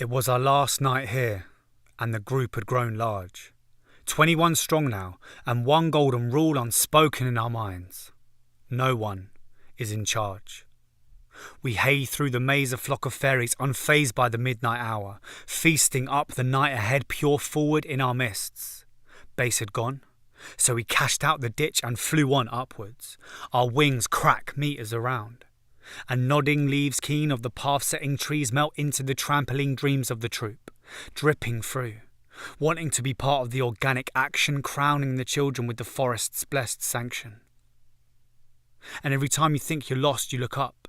It was our last night here, and the group had grown large. 21 strong now, and one golden rule unspoken in our minds. No one is in charge. We hay through the maze, a flock of fairies, unfazed by the midnight hour, feasting up the night ahead, pure forward in our mists. Base had gone, so we cashed out the ditch and flew on upwards. Our wings crack meters around, and nodding leaves keen of the path-setting trees melt into the trampoline dreams of the troop, dripping through, wanting to be part of the organic action, crowning the children with the forest's blessed sanction. And every time you think you're lost, you look up,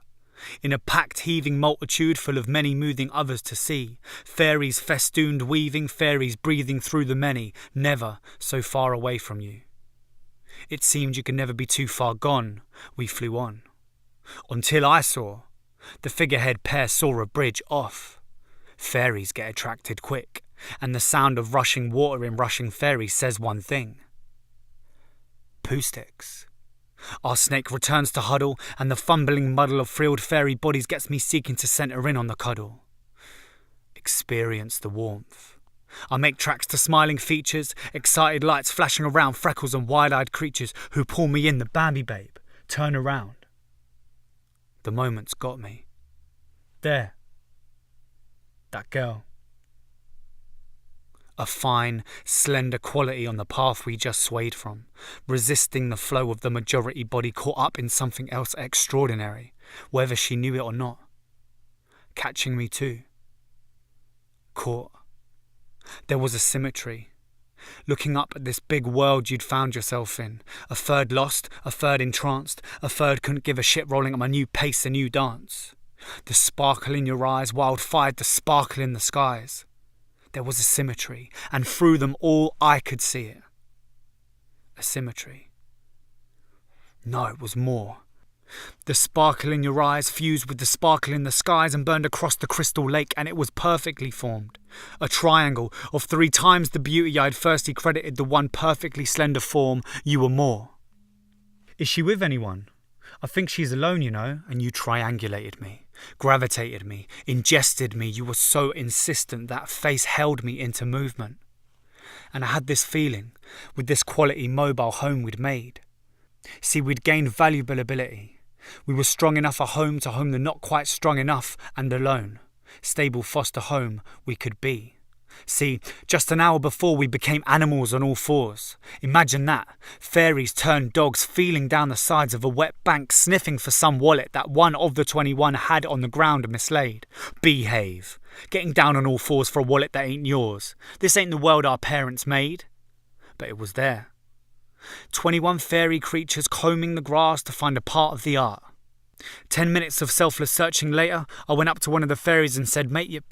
in a packed heaving multitude full of many moving others to see, fairies festooned weaving, fairies breathing through the many, never so far away from you. It seemed you could never be too far gone. We flew on, until I saw the figurehead pair saw a bridge off. Fairies get attracted quick, and the sound of rushing water in rushing fairies says one thing: poo sticks. Our snake returns to huddle, and the fumbling muddle of frilled fairy bodies gets me seeking to centre in on the cuddle. Experience the warmth. I make tracks to smiling features, excited lights flashing around freckles and wide-eyed creatures who pull me in. The Bambi babe, turn around. The moment's got me. There. That girl. A fine, slender quality on the path we just swayed from, resisting the flow of the majority body, caught up in something else extraordinary, whether she knew it or not. Catching me too. Caught. There was a symmetry. Looking up at this big world you'd found yourself in, a third lost, a third entranced, a third couldn't give a shit, rolling up a new pace, a new dance. The sparkle in your eyes, wildfired the sparkle in the skies. There was a symmetry, and through them all I could see it. A symmetry. No, it was more. The sparkle in your eyes fused with the sparkle in the skies and burned across the crystal lake, and it was perfectly formed. A triangle of 3 times the beauty I'd firstly credited the one perfectly slender form. You were more. Is she with anyone? I think she's alone, you know, and you triangulated me, gravitated me, ingested me. You were so insistent that face held me into movement. And I had this feeling, with this quality mobile home we'd made. See, we'd gained valuable ability. We were strong enough a home to home the not quite strong enough and alone. Stable foster home we could be. See, just an hour before we became animals on all fours. Imagine that. Fairies turned dogs, feeling down the sides of a wet bank, sniffing for some wallet that one of the 21 had on the ground mislaid. Behave. Getting down on all fours for a wallet that ain't yours. This ain't the world our parents made. But it was there. 21 fairy creatures combing the grass to find a part of the art. 10 minutes of selfless searching later, I went up to one of the fairies and said, "Mate,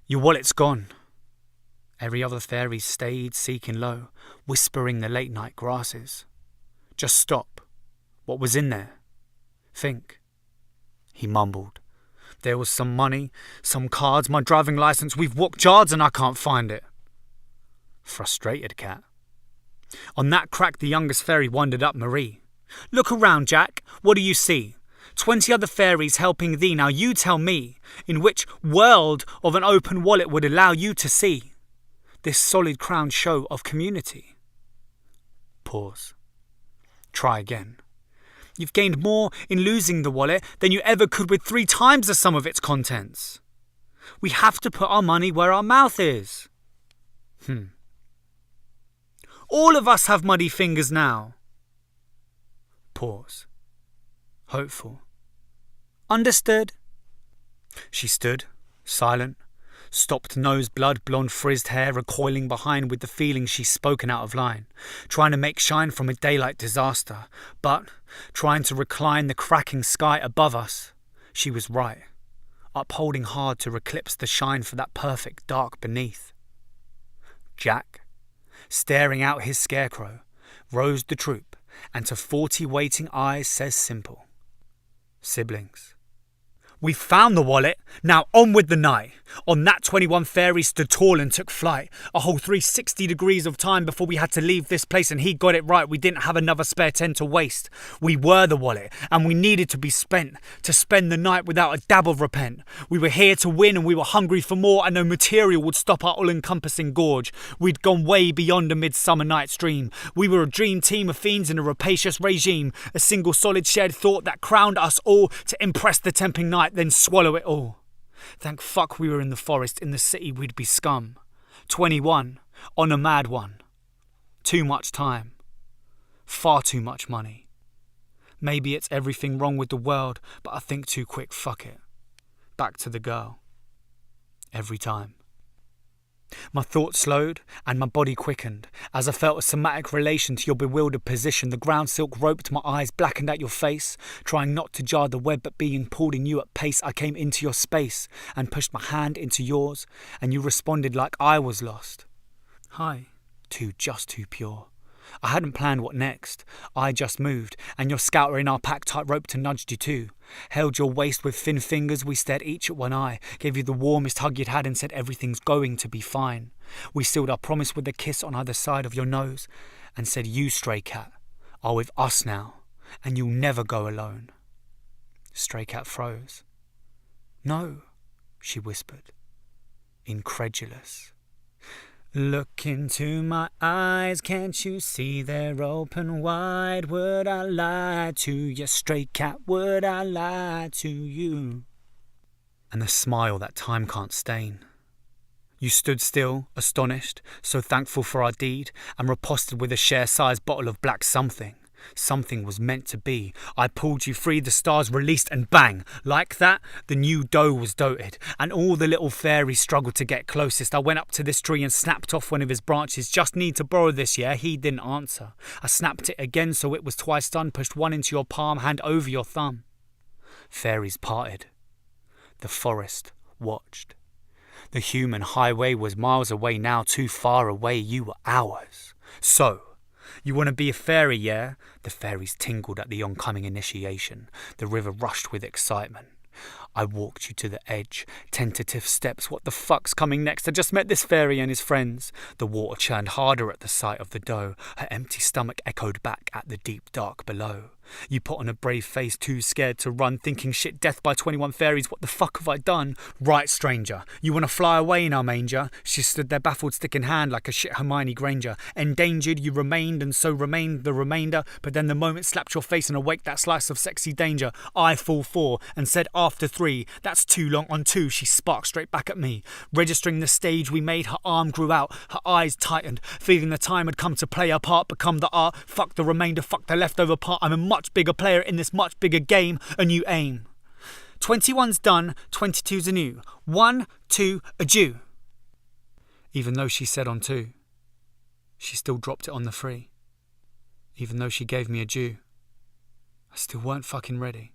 your wallet's gone." Every other fairy stayed seeking low, whispering the late night grasses. "Just stop. What was in there? Think." He mumbled. "There was some money, some cards, my driving licence. We've walked yards and I can't find it." Frustrated cat. On that crack the youngest fairy wondered up Marie. "Look around, Jack. What do you see? 20 other fairies helping thee. Now you tell me, in which world of an open wallet would allow you to see this solid crown show of community?" Pause. Try again. "You've gained more in losing the wallet than you ever could with 3 times the sum of its contents. We have to put our money where our mouth is." "All of us have muddy fingers now." Pause. Hopeful. "Understood." She stood, silent, stopped nose, blood, blonde frizzed hair recoiling behind with the feeling she's spoken out of line, trying to make shine from a daylight disaster, but trying to recline the cracking sky above us. She was right, upholding hard to eclipse the shine for that perfect dark beneath. Jack, staring out his scarecrow, rose the troop, and to 40 waiting eyes says simple: "Siblings, We found the wallet, now on with the night. On that 21 Fairy stood tall and took flight. A whole 360 degrees of time before we had to leave this place, and he got it right. We didn't have another spare 10 to waste. We were the wallet, and we needed to be spent, to spend the night without a dab of repent. We were here to win, and we were hungry for more, and no material would stop our all-encompassing gorge. We'd gone way beyond a midsummer night's dream. We were a dream team of fiends in a rapacious regime, a single solid shared thought that crowned us all to impress the tempting night, then swallow it all. Thank fuck we were in the forest. In the city we'd be scum. 21, on a mad one. Too much time. Far too much money. Maybe it's everything wrong with the world, but I think too quick, fuck it. Back to the girl. Every time. My thoughts slowed and my body quickened as I felt a somatic relation to your bewildered position. The ground silk roped my eyes, blackened at your face, trying not to jar the web but being pulled in you at pace. I came into your space and pushed my hand into yours, and you responded like I was lost. Hi, just too pure. I hadn't planned what next. I just moved, and your scouter in our pack tight roped and nudged you too. Held your waist with thin fingers, we stared each at one eye, gave you the warmest hug you'd had and said everything's going to be fine. We sealed our promise with a kiss on either side of your nose and said you, stray cat, are with us now, and you'll never go alone. Stray cat froze. No, she whispered, incredulous. Look into my eyes, can't you see they're open wide? Would I lie to you, stray cat, would I lie to you? And the smile that time can't stain. You stood still, astonished, so thankful for our deed, and riposted with a share-sized bottle of black something. Something was meant to be. I pulled you free, the stars released, and bang! Like that, the new doe was doted, and all the little fairies struggled to get closest. I went up to this tree and snapped off one of his branches. Just need to borrow this, yeah? He didn't answer. I snapped it again so it was twice done, pushed one into your palm, hand over your thumb. Fairies parted. The forest watched. The human highway was miles away now, too far away. You were ours. So, you want to be a fairy, yeah? The fairies tingled at the oncoming initiation. The river rushed with excitement. I walked you to the edge. Tentative steps. What the fuck's coming next? I just met this fairy and his friends. The water churned harder at the sight of the doe. Her empty stomach echoed back at the deep dark below. You put on a brave face, too scared to run, thinking shit, death by 21 fairies, what the fuck have I done? Right, stranger, you want to fly away in our manger? She stood there baffled, stick in hand like a shit Hermione Granger. Endangered you remained, and so remained the remainder, but then the moment slapped your face and awaked that slice of sexy danger. I fall 4 and said after 3, that's too long. On 2, she sparked straight back at me. Registering the stage we made, her arm grew out, her eyes tightened, feeling the time had come to play her part, become the art. Fuck the remainder, fuck the leftover part. I'm a much bigger player in this much bigger game, a new aim. 21's done, 22's anew. 1, 2, adieu. Even though she said on 2, she still dropped it on the 3. Even though she gave me a due, I still weren't fucking ready.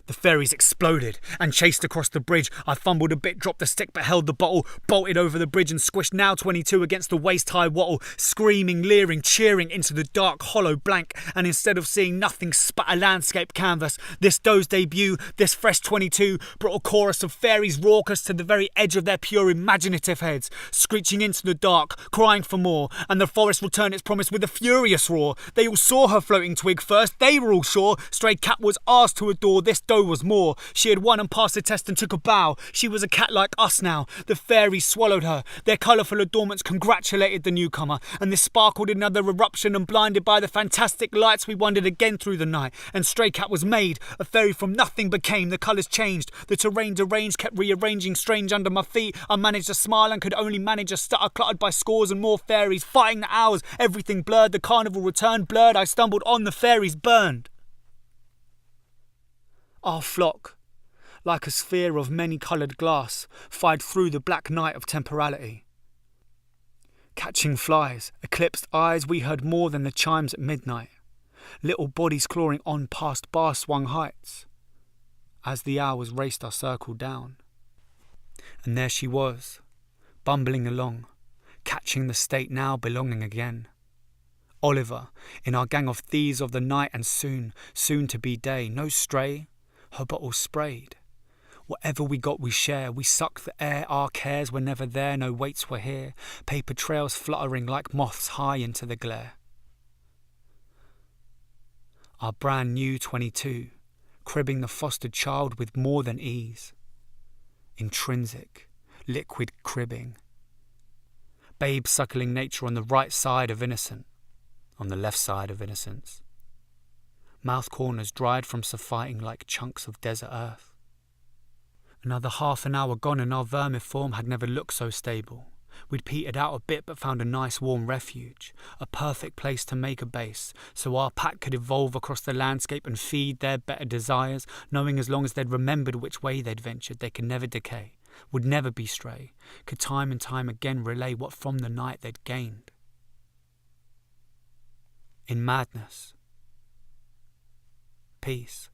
The fairies exploded and chased across the bridge. I fumbled a bit, dropped the stick but held the bottle, bolted over the bridge and squished now 22 against the waist-high wattle, screaming, leering, cheering into the dark, hollow blank, and instead of seeing nothing, spat a landscape canvas. This doe's debut, this fresh 22, brought a chorus of fairies raucous to the very edge of their pure imaginative heads, screeching into the dark, crying for more, and the forest returned its promise with a furious roar. They all saw her floating twig first, they were all sure. Stray cat was ours to adore, this doe was more. She had won and passed the test and took a bow. She was a cat like us now. The fairies swallowed her. Their colourful adornments congratulated the newcomer, and this sparkled in another eruption, and blinded by the fantastic lights we wandered again through the night. And Stray Cat was made. A fairy from nothing became. The colours changed. The terrain deranged, kept rearranging strange under my feet. I managed to smile and could only manage a stutter, cluttered by scores and more fairies, fighting the hours. Everything blurred. The carnival returned. Blurred, I stumbled on. The fairies burned. Our flock, like a sphere of many-coloured glass, fired through the black night of temporality. Catching flies, eclipsed eyes, we heard more than the chimes at midnight. Little bodies clawing on past bar-swung heights. As the hours raced our circle down. And there she was, bumbling along, catching the state now belonging again. Oliver, in our gang of thieves of the night and soon to be day, no stray, her bottles sprayed. Whatever we got we share, we suck the air, our cares were never there, no weights were here, paper trails fluttering like moths high into the glare. Our brand new 22, cribbing the fostered child with more than ease. Intrinsic, liquid cribbing. Babe suckling nature on the right side of innocent, on the left side of innocence. Mouth corners dried from surfighting like chunks of desert earth. Another half an hour gone and our vermiform had never looked so stable. We'd petered out a bit but found a nice warm refuge, a perfect place to make a base, so our pack could evolve across the landscape and feed their better desires, knowing as long as they'd remembered which way they'd ventured, they could never decay, would never be stray, could time and time again relay what from the night they'd gained. In madness, peace.